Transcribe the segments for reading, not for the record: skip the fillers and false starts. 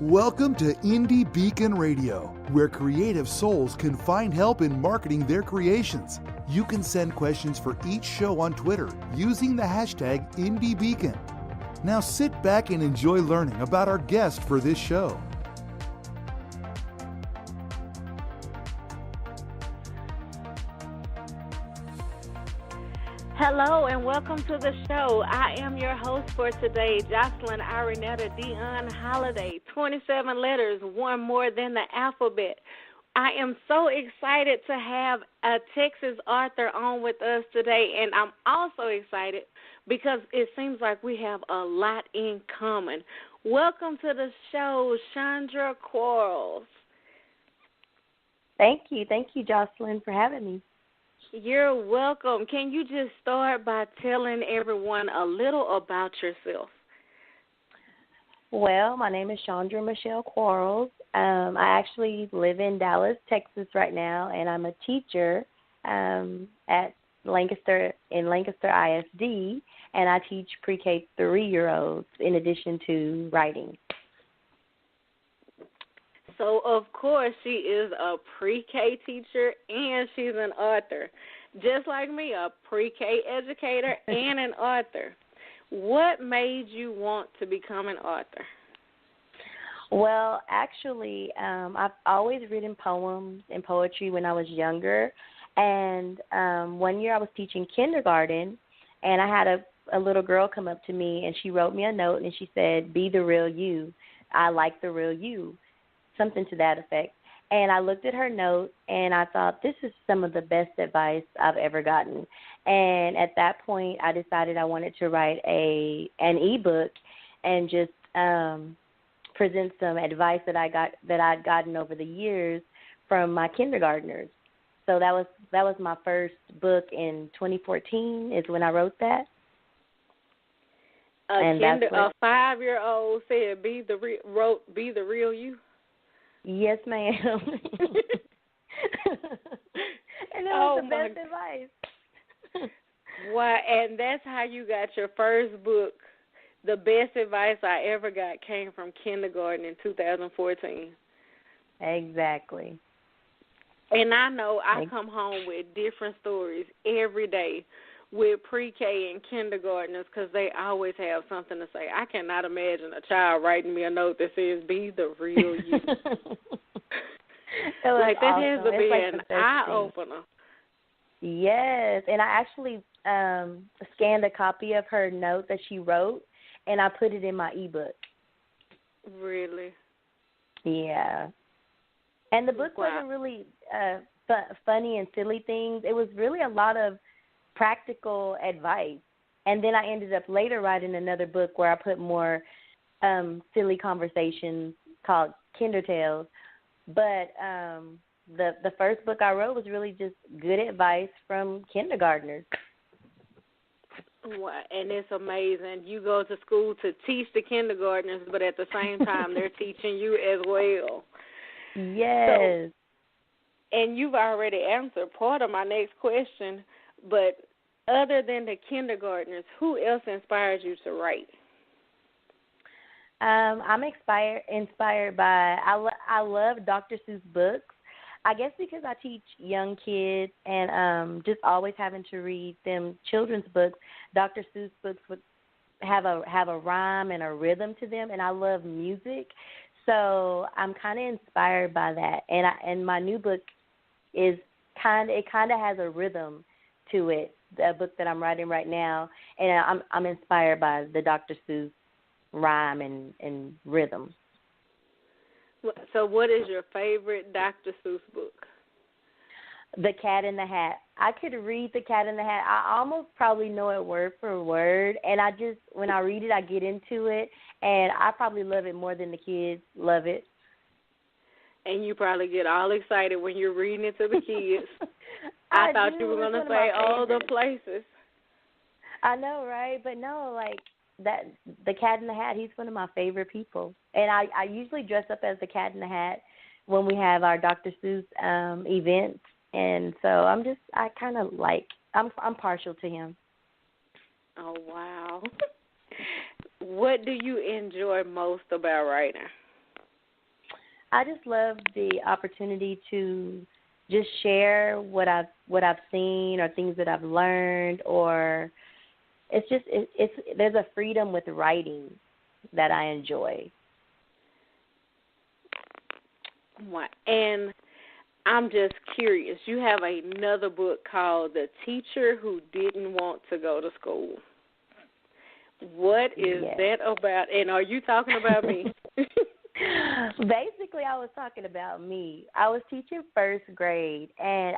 Welcome to Indie Beacon Radio, where creative souls can find help in marketing their creations. You can send questions for each show on Twitter using the hashtag IndieBeacon. Now sit back and enjoy learning about our guest for this show. Hello and welcome to the show. I am your host for today, Jocelyn Arenetta Dion Holiday. 27 letters, one more than the alphabet. I am so excited to have a Texas author on with us today, and I'm also excited because it seems like we have a lot in common. Welcome to the show, Shondra-quarles. Thank you, Jocelyn, for having me. You're welcome. Can you just start by telling everyone a little about yourself? Well, my name is Shondra Michelle Quarles. I actually live in Dallas, Texas right now, and I'm a teacher at Lancaster ISD, and I teach pre-K 3-year-olds in addition to writing. So, of course, she is a pre-K teacher and she's an author. Just like me, a pre-K educator and an author. What made you want to become an author? Well, actually, I've always written poems and poetry when I was younger. And one year I was teaching kindergarten, and I had a little girl come up to me, and she wrote me a note, and she said, "Be the real you. I like the real you." Something to that effect. And I looked at her note, and I thought, this is some of the best advice I've ever gotten. And at that point, I decided I wanted to write an ebook and just present some advice that I'd gotten over the years from my kindergartners. So that was my first book in 2014 is when I wrote that. A 5-year-old said, "Be the real you." Yes, ma'am. And that was the best advice. Why? And that's how you got your first book. The best advice I ever got came from kindergarten in 2014. Exactly. And I know I come home with different stories every day with pre-K and kindergartners because they always have something to say. I cannot imagine a child writing me a note that says, "Be the real you." Like, that has to be an eye-opener. Yes, and I actually scanned a copy of her note that she wrote, and I put it in my ebook. Really? Yeah. And the book wasn't really funny and silly things. It was really a lot of practical advice. And then I ended up later writing another book where I put more silly conversations called Kinder Tales. But the first book I wrote was really just good advice from kindergartners. Wow, and it's amazing. You go to school to teach the kindergartners, but at the same time they're teaching you as well. Yes. So, and you've already answered part of my next question, but other than the kindergartners, who else inspires you to write? I'm inspired by, I love Dr. Seuss books. I guess because I teach young kids and just always having to read them children's books, Dr. Seuss books would have a rhyme and a rhythm to them, and I love music. So I'm kind of inspired by that. And my new book is kind of has a rhythm to it, the book that I'm writing right now, and I'm inspired by the Dr. Seuss rhyme and rhythm. So what is your favorite Dr. Seuss book? The Cat in the Hat. I could read The Cat in the Hat. I almost probably know it word for word, and when I read it, I get into it, and I probably love it more than the kids love it. And you probably get all excited when you're reading it to the kids. I thought you were going to say all the places. I know, right? But no, like that, the Cat in the Hat, he's one of my favorite people. And I usually dress up as the Cat in the Hat when we have our Dr. Seuss events. And so I'm partial to him. Oh, wow. What do you enjoy most about writing? I just love the opportunity to just share what I've seen or things that I've learned, or it's there's a freedom with writing that I enjoy. What? And I'm just curious. You have another book called The Teacher Who Didn't Want to Go to School. What is that about? And are you talking about me? Basically, I was talking about me. I was teaching first grade, and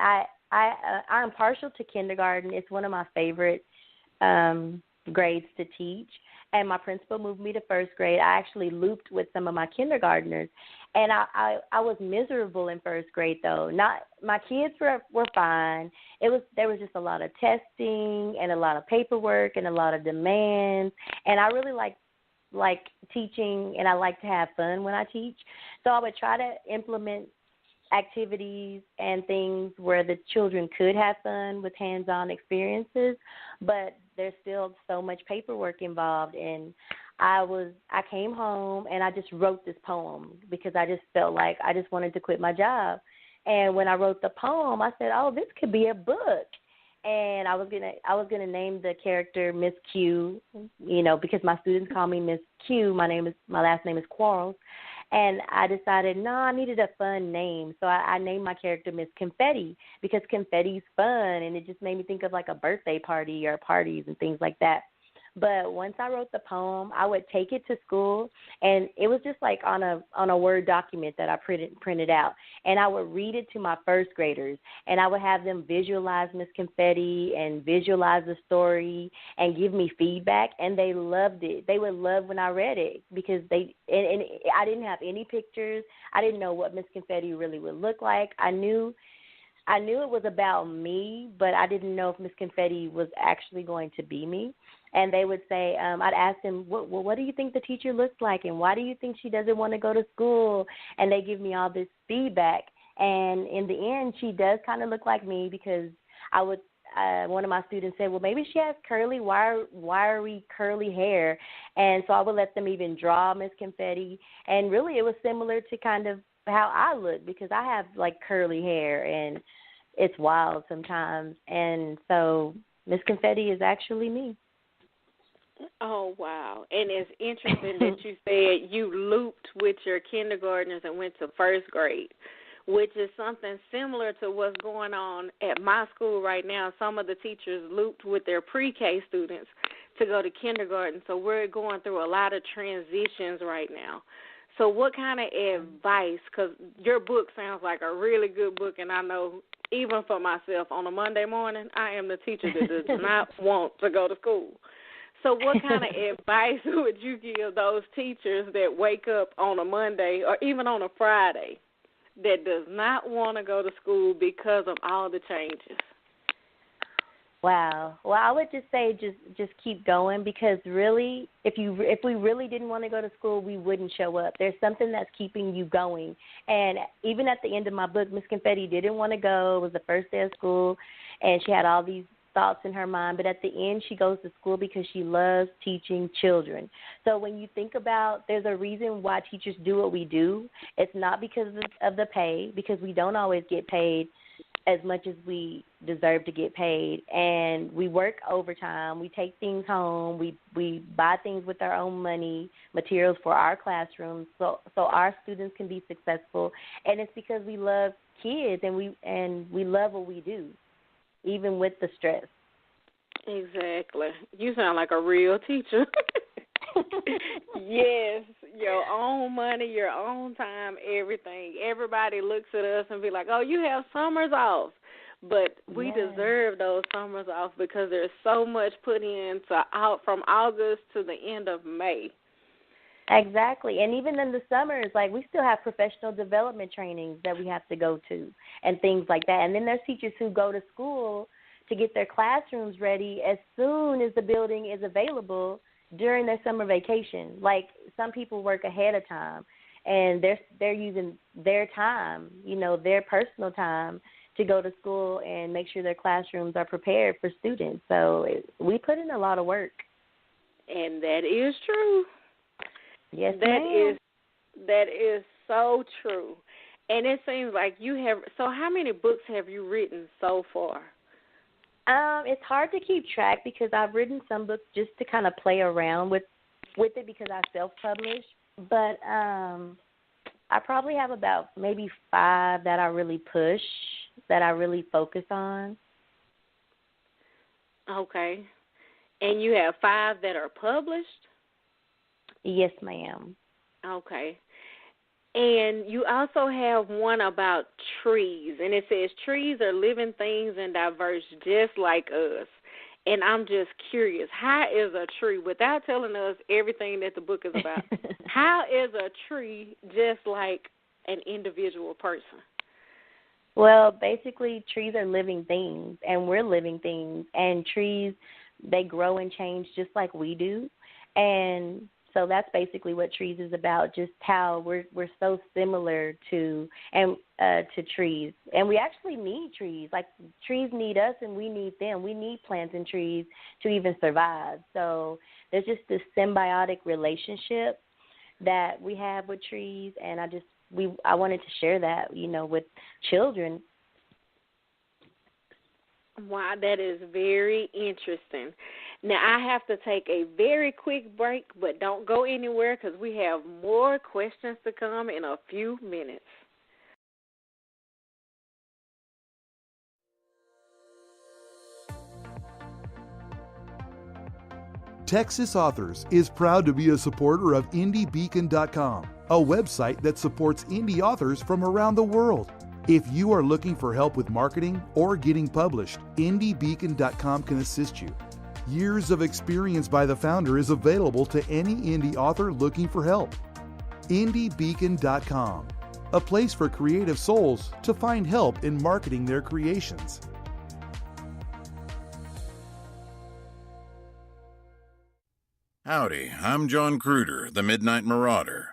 I'm partial to kindergarten. It's one of my favorite grades to teach. And my principal moved me to first grade. I actually looped with some of my kindergartners, and I was miserable in first grade though. Not my kids were fine. There was just a lot of testing and a lot of paperwork and a lot of demands, and I really like teaching, and I like to have fun when I teach. So I would try to implement activities and things where the children could have fun with hands-on experiences, but there's still so much paperwork involved. And I came home and I just wrote this poem because I just felt like I just wanted to quit my job. And when I wrote the poem, I said, "Oh, this could be a book." And I was gonna name the character Miss Q, because my students call me Miss Q. My last name is Quarles. And I decided, no, I needed a fun name. So I named my character Miss Confetti because confetti's fun, and it just made me think of like a birthday party or parties and things like that. But once I wrote the poem, I would take it to school, and it was just like on a Word document that I printed out, and I would read it to my first graders, and I would have them visualize Miss Confetti and visualize the story and give me feedback, and they loved it. They would love when I read it because and I didn't have any pictures. I didn't know what Miss Confetti really would look like. I knew it was about me, but I didn't know if Miss Confetti was actually going to be me. And they would say, I'd ask them, what do you think the teacher looks like, and why do you think she doesn't want to go to school? And they give me all this feedback. And in the end, she does kind of look like me because one of my students said, well, maybe she has wiry curly hair. And so I would let them even draw Miss Confetti. And really it was similar to kind of how I look because I have like curly hair and it's wild sometimes. And so Miss Confetti is actually me. Oh, wow. And it's interesting that you said you looped with your kindergartners and went to first grade, which is something similar to what's going on at my school right now. Some of the teachers looped with their pre-K students to go to kindergarten. So we're going through a lot of transitions right now. So what kind of advice, because your book sounds like a really good book, and I know even for myself on a Monday morning, I am the teacher that does not want to go to school. So what kind of advice would you give those teachers that wake up on a Monday or even on a Friday that does not want to go to school because of all the changes? Wow. Well, I would just say just keep going because really, if we really didn't want to go to school, we wouldn't show up. There's something that's keeping you going. And even at the end of my book, Miss Confetti didn't want to go. It was the first day of school, and she had all these thoughts in her mind, but at the end she goes to school because she loves teaching children. So when you think about, there's a reason why teachers do what we do. It's not because of the pay, because we don't always get paid as much as we deserve to get paid, and we work overtime. We take things home. We buy things with our own money, materials for our classrooms, so our students can be successful. And it's because we love kids and we love what we do, even with the stress. Exactly. You sound like a real teacher. Yes, your own money, your own time, everything. Everybody looks at us and be like, oh, you have summers off. But we deserve those summers off because there's so much put in from August to the end of May. Exactly. And even in the summers, like we still have professional development trainings that we have to go to and things like that. And then there's teachers who go to school to get their classrooms ready as soon as the building is available during their summer vacation. Like some people work ahead of time and they're using their time, their personal time to go to school and make sure their classrooms are prepared for students. So we put in a lot of work. And that is true. Yes, that That is so true. And it seems like you have, so how many books have you written so far? It's hard to keep track because I've written some books just to kind of play around with it because I self-publish. But I probably have about maybe 5 that I really push, that I really focus on. Okay. And you have 5 that are published? Yes, ma'am. Okay. And you also have one about trees, and it says trees are living things and diverse just like us. And I'm just curious, how is a tree, without telling us everything that the book is about, how is a tree just like an individual person? Well, basically, trees are living things, and we're living things. And trees, they grow and change just like we do. And so that's basically what trees is about, just how we're so similar to trees. And we actually need trees. Like, trees need us and we need them. We need plants and trees to even survive. So there's just this symbiotic relationship that we have with trees, and I wanted to share that, with children. Wow, that is very interesting. Now, I have to take a very quick break, but don't go anywhere because we have more questions to come in a few minutes. Texas Authors is proud to be a supporter of IndieBeacon.com, a website that supports indie authors from around the world. If you are looking for help with marketing or getting published, IndieBeacon.com can assist you. Years of experience by the founder is available to any indie author looking for help. IndieBeacon.com, a place for creative souls to find help in marketing their creations. Howdy, I'm John Cruder, the Midnight Marauder.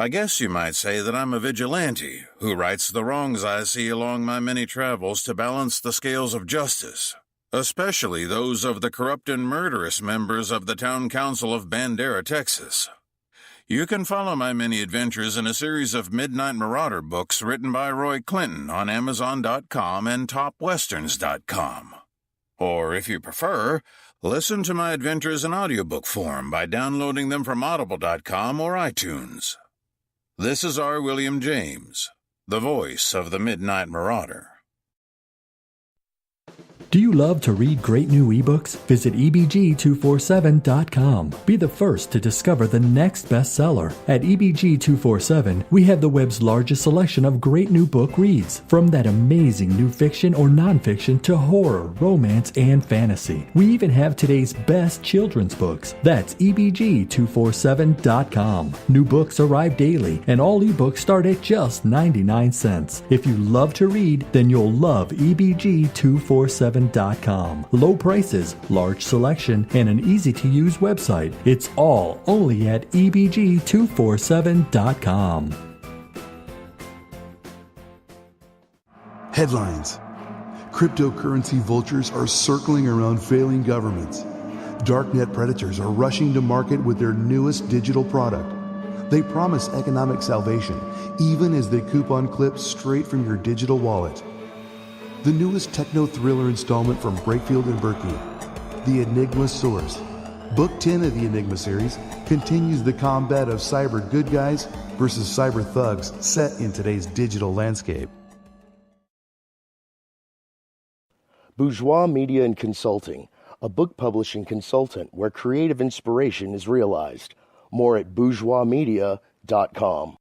I guess you might say that I'm a vigilante who rights the wrongs I see along my many travels to balance the scales of justice, especially those of the corrupt and murderous members of the Town Council of Bandera, Texas. You can follow my many adventures in a series of Midnight Marauder books written by Roy Clinton on Amazon.com and TopWesterns.com. Or, if you prefer, listen to my adventures in audiobook form by downloading them from Audible.com or iTunes. This is R. William James, the voice of the Midnight Marauder. Do you love to read great new ebooks? Visit EBG247.com. Be the first to discover the next bestseller. At EBG247, we have the web's largest selection of great new book reads, from that amazing new fiction or nonfiction to horror, romance, and fantasy. We even have today's best children's books. That's EBG247.com. New books arrive daily, and all ebooks start at just 99 cents. If you love to read, then you'll love EBG247.com. Low prices, large selection, and an easy-to-use website. It's all only at EBG247.com. Headlines. Cryptocurrency vultures are circling around failing governments. Darknet predators are rushing to market with their newest digital product. They promise economic salvation, even as they coupon clips straight from your digital wallet. The newest techno-thriller installment from Breakfield and Berkey, The Enigma Source. Book 10 of the Enigma series continues the combat of cyber good guys versus cyber thugs set in today's digital landscape. Bourgeois Media and Consulting, a book publishing consultant where creative inspiration is realized. More at bourgeoismedia.com.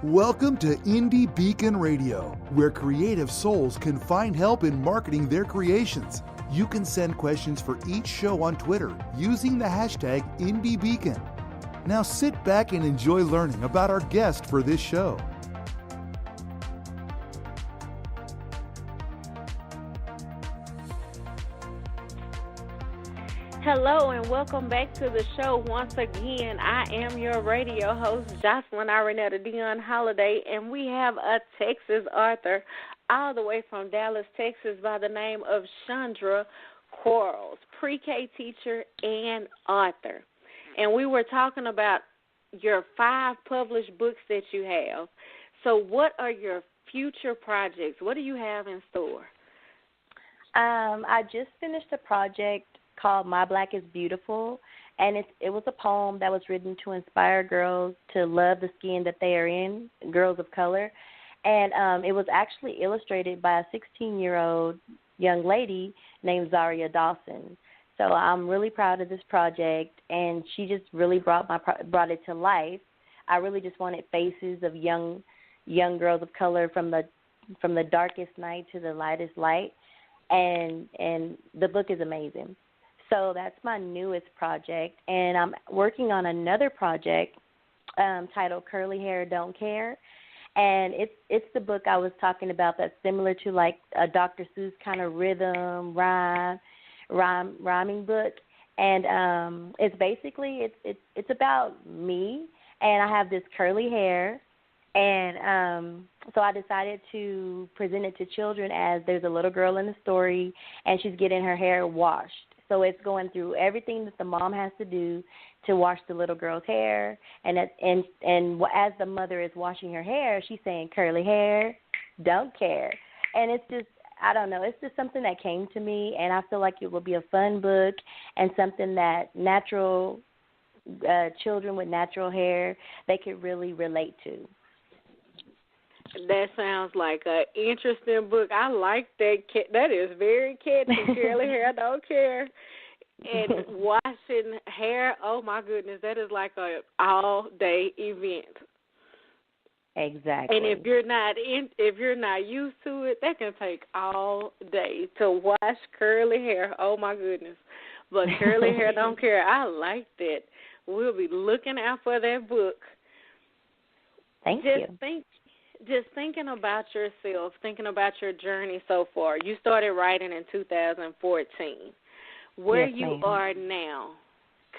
Welcome to Indie Beacon Radio, where creative souls can find help in marketing their creations. You can send questions for each show on Twitter using the hashtag IndieBeacon. Now sit back and enjoy learning about our guest for this show. Hello and welcome back to the show once again. I am your radio host, Jocelyn Arenetta Dion Holiday, and we have a Texas author all the way from Dallas, Texas by the name of Shondra-quarles, pre-K teacher and author. and we were talking about your 5 published books that you have. So what are your future projects? What do you have in store? I just finished a project called My Black is Beautiful, and it was a poem that was written to inspire girls to love the skin that they are in, girls of color. And it was actually illustrated by a 16-year-old young lady named Zaria Dawson. So I'm really proud of this project, and she just really brought it to life. I really just wanted faces of young girls of color from the darkest night to the lightest light, and the book is amazing. So that's my newest project, and I'm working on another project titled Curly Hair Don't Care, and it's the book I was talking about that's similar to like a Dr. Seuss kind of rhythm rhyming book, and it's basically it's about me, and I have this curly hair, and so I decided to present it to children as there's a little girl in the story, and she's getting her hair washed. So it's going through everything that the mom has to do to wash the little girl's hair, and as the mother is washing her hair, she's saying, "Curly hair, don't care," and it's just, I don't know, it's just something that came to me, and I feel like it will be a fun book and something that children with natural hair, they could really relate to. That sounds like an interesting book. I like that. That is very catchy. Curly hair, don't care. And washing hair, oh my goodness, that is like a all-day event. Exactly. And if you're not used to it, that can take all day to wash curly hair. Oh my goodness. But curly hair don't care. I like that. We'll be looking out for that book. Thank you. Just thinking about yourself, thinking about your journey so far. You started writing in 2014. Where yes, you ma'am. are now,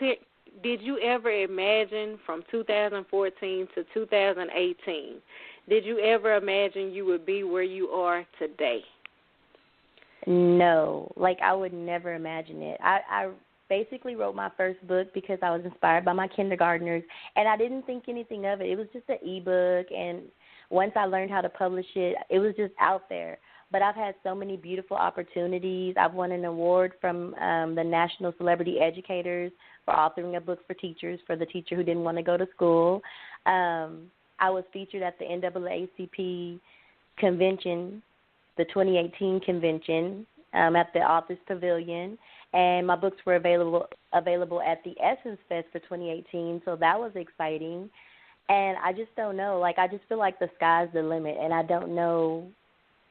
did you ever imagine from 2014 to 2018, did you ever imagine you would be where you are today? No, like I would never imagine it. I basically wrote my first book because I was inspired by my kindergartners, and I didn't think anything of it. It was just an e-book, and once I learned how to publish it, it was just out there. But I've had so many beautiful opportunities. I've won an award from the National Celebrity Educators for authoring a book for teachers, for the teacher who didn't want to go to school. I was featured at the NAACP Convention, the 2018 convention, at the Authors Pavilion, and my books were available at the Essence Fest for 2018, so that was exciting. And I just don't know. Like, I just feel like the sky's the limit, and I don't know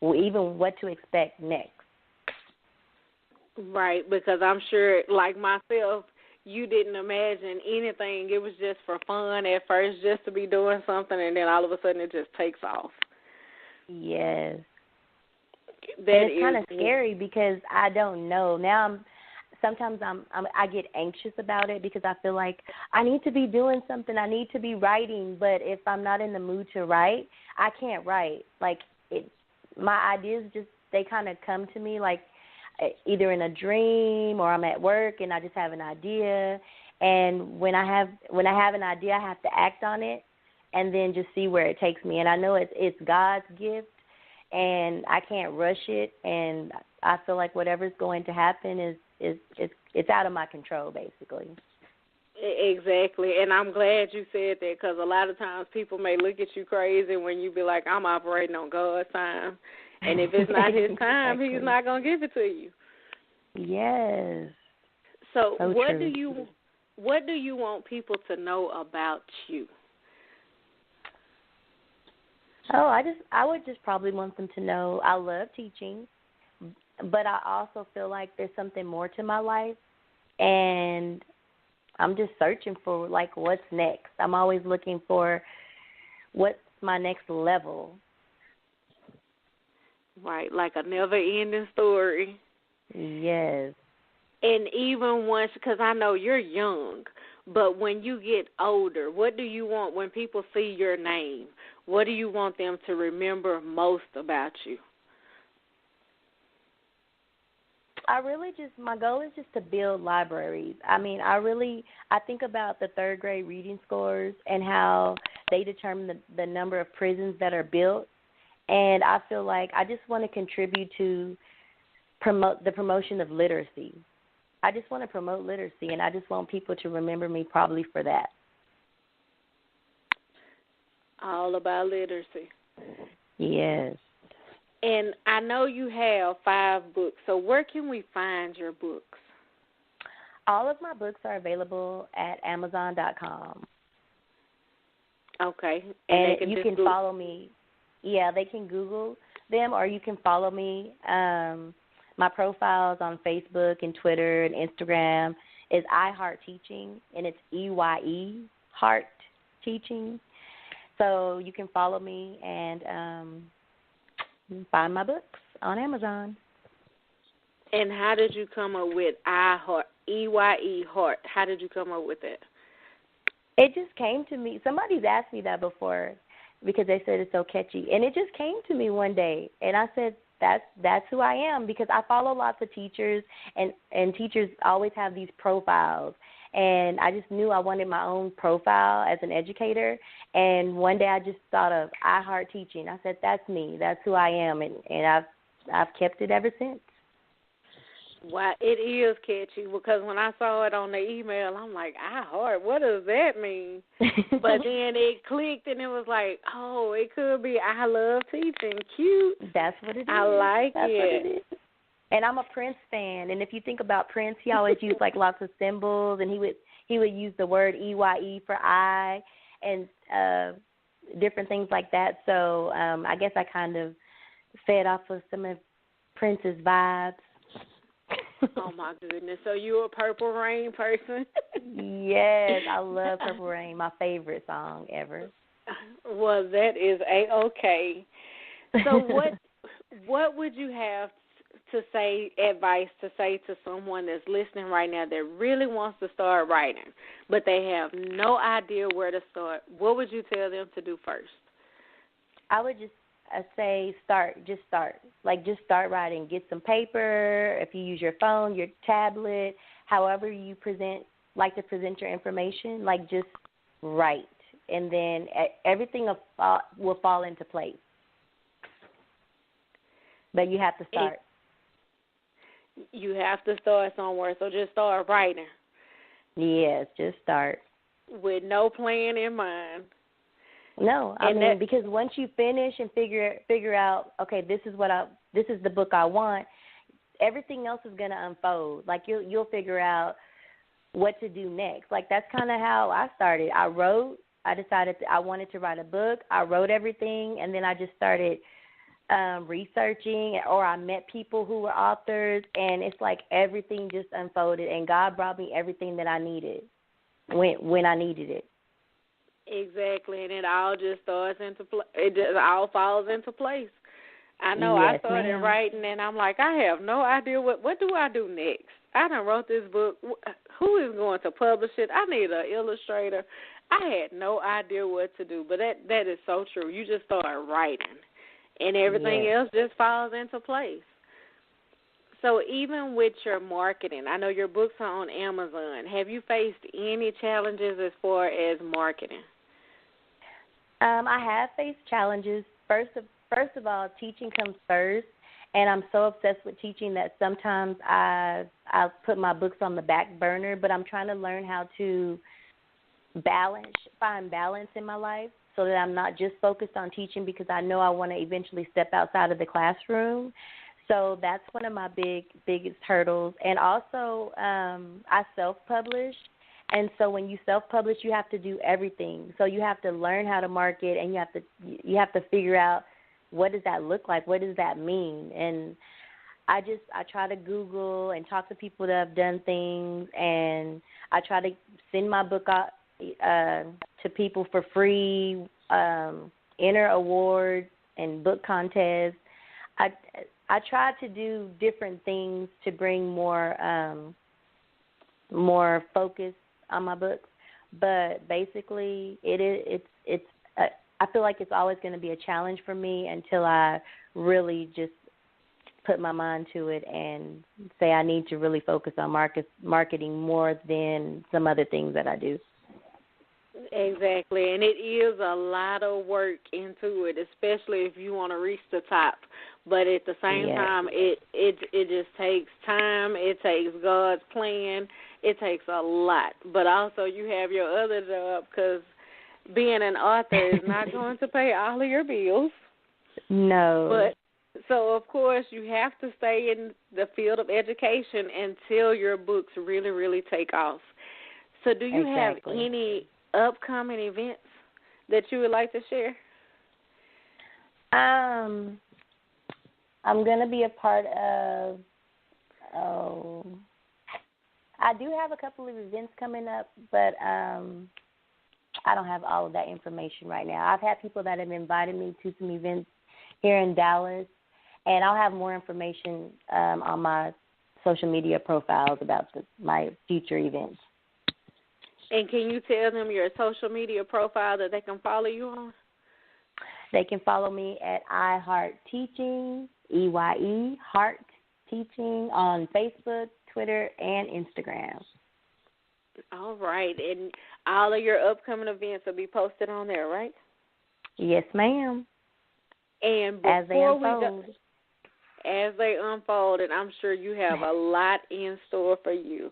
even what to expect next. Right, because I'm sure, like myself, you didn't imagine anything. It was just for fun at first, just to be doing something, and then all of a sudden it just takes off. Yes. That it's kind of scary because I don't know. Now sometimes I get anxious about it because I feel like I need to be doing something. I need to be writing, but if I'm not in the mood to write, I can't write. Like my ideas just, they kind of come to me like either in a dream or I'm at work and I just have an idea. And when I have an idea, I have to act on it and then just see where it takes me. And I know it's God's gift, and I can't rush it. And I feel like whatever's going to happen is it's out of my control, basically. Exactly, and I'm glad you said that because a lot of times people may look at you crazy when you be like, I'm operating on God's time, and if it's not His time, exactly. He's not going to give it to you. Yes. So what true. do you want people to know about you? Oh, I would just probably want them to know I love teaching, but I also feel like there's something more to my life, and I'm just searching for, like, what's next. I'm always looking for what's my next level. Right, like a never-ending story. Yes. And even once, because I know you're young, but when you get older, what do you want when people see your name? What do you want them to remember most about you? My goal is just to build libraries. I mean, I think about the third grade reading scores and how they determine the number of prisons that are built. And I feel like I just want to contribute to promote the promotion of literacy. I just want to promote literacy, and I just want people to remember me probably for that. All about literacy. Yes. And I know you have 5 books, so where can we find your books? All of my books are available at Amazon.com. Okay. And you can follow me. Yeah, they can Google them, or you can follow me. My profiles on Facebook and Twitter and Instagram is iHeartTeaching, and it's EYE, Heart Teaching. So you can follow me and find my books on Amazon. And how did you come up with iHeart, EYE, Heart? How did you come up with that? It just came to me. Somebody's asked me that before because they said it's so catchy. And it just came to me one day, and I said, that's who I am, because I follow lots of teachers, and teachers always have these profiles. And I just knew I wanted my own profile as an educator. And one day I just thought of iHeartTeaching. I said, that's me. That's who I am. And I've kept it ever since. Wow, it is catchy, because when I saw it on the email, I'm like, iHeart, what does that mean? But then it clicked, and it was like, oh, it could be I love teaching. Cute. That's what it is. I like That's it. What it is. And I'm a Prince fan, and if you think about Prince, he always used like lots of symbols, and he would use the word EYE for I, and different things like that. So I guess I kind of fed off of some of Prince's vibes. Oh my goodness! So you're a Purple Rain person? Yes, I love Purple Rain. My favorite song ever. Well, that is A-okay. So what would you have advice to say to someone that's listening right now that really wants to start writing, but they have no idea where to start? What would you tell them to do first? I would just say just start. Like, just start writing. Get some paper. If you use your phone, your tablet, however you like to present your information, like, just write. And then everything will fall into place. But you have to start. You have to start somewhere, so just start writing. Yes, just start. With no plan in mind. No, because once you finish and figure out, okay, this is the book I want, everything else is going to unfold. Like, you'll figure out what to do next. Like, that's kind of how I started. I decided I wanted to write a book. I wrote everything, and then I just started researching, or I met people who were authors, and it's like everything just unfolded, and God brought me everything that I needed when I needed it. Exactly, and it all just starts into it just all falls into place. I know. Yes, I started writing, and I'm like, I have no idea what do I do next. I done wrote this book. Who is going to publish it? I need an illustrator. I had no idea what to do, but that is so true. You just start writing, and everything else just falls into place. So even with your marketing, I know your books are on Amazon. Have you faced any challenges as far as marketing? I have faced challenges. First of all, teaching comes first, and I'm so obsessed with teaching that sometimes I put my books on the back burner, but I'm trying to learn how to find balance in my life so that I'm not just focused on teaching, because I know I want to eventually step outside of the classroom. So that's one of my biggest hurdles. And also, I self-publish. And so when you self-publish, you have to do everything. So you have to learn how to market, and you have to figure out, what does that look like? What does that mean? And I try to Google and talk to people that have done things, and I try to send my book out to people for free, enter awards and book contests. I try to do different things to bring more focus on my books, but basically I feel like it's always going to be a challenge for me until I really just put my mind to it and say I need to really focus on marketing more than some other things that I do. Exactly, and it is a lot of work into it, especially if you want to reach the top. But at the same time, it just takes time. It takes God's plan. It takes a lot. But also you have your other job, because being an author is not going to pay all of your bills. No. But so, of course, you have to stay in the field of education until your books really, really take off. So do you have any upcoming events that you would like to share? I'm going to be a part of, I do have a couple of events coming up, but I don't have all of that information right now. I've had people that have invited me to some events here in Dallas, and I'll have more information on my social media profiles about my future events. And can you tell them your social media profile that they can follow you on? They can follow me at iHeartTeaching, EYE, Heart Teaching, on Facebook, Twitter, and Instagram. All right. And all of your upcoming events will be posted on there, right? Yes, ma'am. And before as they unfold, and I'm sure you have a lot in store for you.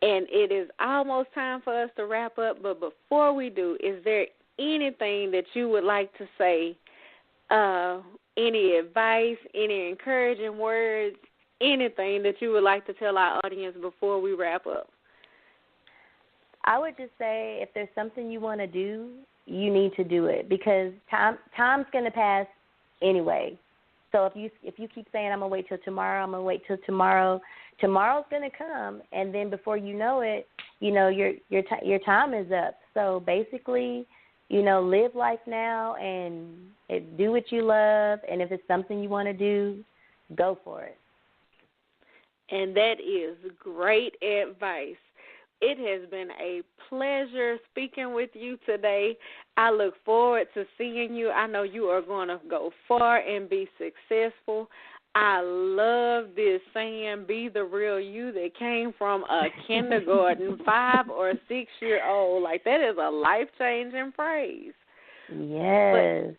And it is almost time for us to wrap up, but before we do, is there anything that you would like to say, any advice, any encouraging words, anything that you would like to tell our audience before we wrap up? I would just say if there's something you want to do, you need to do it, because time's going to pass anyway. So if you keep saying, I'm going to wait till tomorrow, tomorrow's going to come, and then before you know it, your time is up. So basically, live life now and do what you love, and if it's something you want to do, go for it. And that is great advice. It has been a pleasure speaking with you today. I look forward to seeing you. I know you are going to go far and be successful. I love this saying, be the real you, that came from a kindergarten 5 or 6 year old. Like, that is a life-changing phrase. Yes. But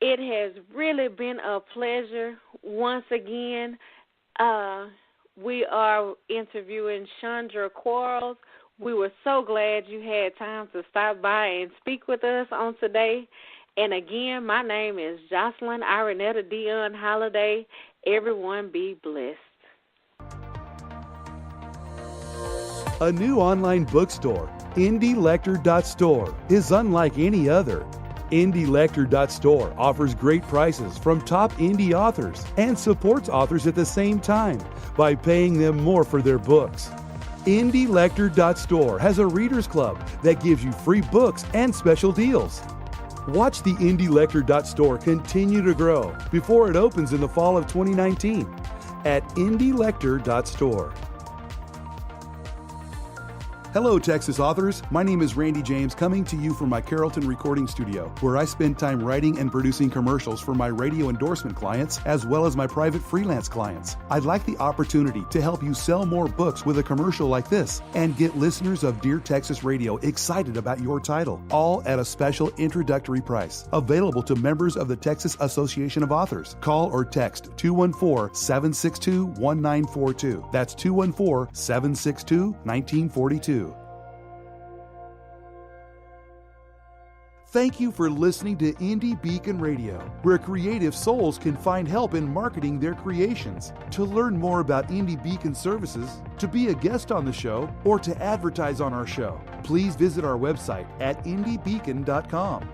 it has really been a pleasure. Once again, we are interviewing Shondra-quarles. We were so glad you had time to stop by and speak with us on today. And again, my name is Jocelyn Ironetta Dion Holiday. Everyone be blessed. A new online bookstore, IndieLector.store, is unlike any other. IndieLector.store offers great prices from top indie authors and supports authors at the same time by paying them more for their books. IndieLector.store has a readers club that gives you free books and special deals. Watch the IndieLector.store continue to grow before it opens in the fall of 2019 at IndieLector.store. Hello, Texas authors. My name is Randy James, coming to you from my Carrollton recording studio, where I spend time writing and producing commercials for my radio endorsement clients, as well as my private freelance clients. I'd like the opportunity to help you sell more books with a commercial like this and get listeners of Dear Texas Radio excited about your title, all at a special introductory price, available to members of the Texas Association of Authors. Call or text 214-762-1942. That's 214-762-1942. Thank you for listening to Indie Beacon Radio, where creative souls can find help in marketing their creations. To learn more about Indie Beacon services, to be a guest on the show, or to advertise on our show, please visit our website at indiebeacon.com.